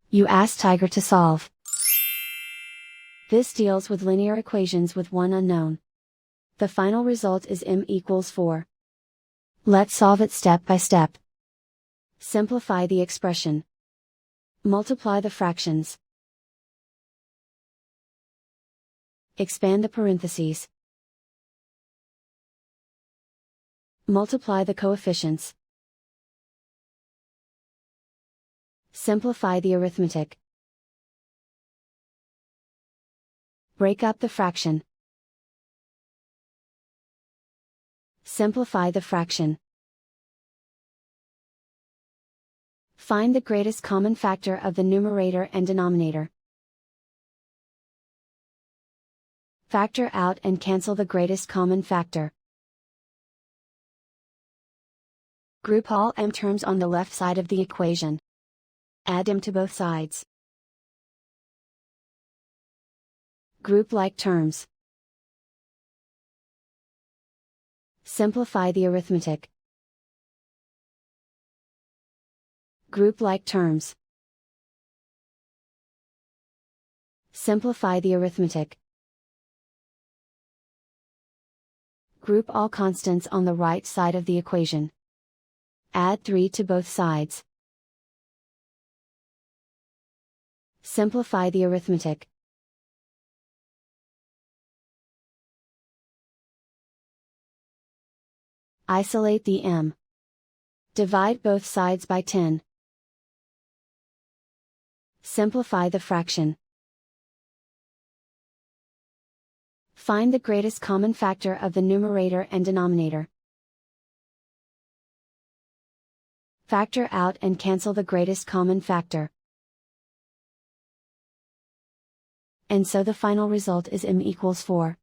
You ask Tiger to solve. This deals with linear equations with one unknown. The final result is m equals 4. Let's solve it step by step. Simplify the expression. Multiply the fractions. Expand the parentheses. Multiply the coefficients. Simplify the arithmetic. Break up the fraction. Simplify the fraction. Find the greatest common factor of the numerator and denominator. Factor out and cancel the greatest common factor. Group all m terms on the left side of the equation. Add m to both sides. Group like terms. Simplify the arithmetic. Group like terms. Simplify the arithmetic. Group all constants on the right side of the equation. Add 3 to both sides. Simplify the arithmetic. Isolate the m. Divide both sides by 10. Simplify the fraction. Find the greatest common factor of the numerator and denominator. Factor out and cancel the greatest common factor. And so the final result is m equals 4.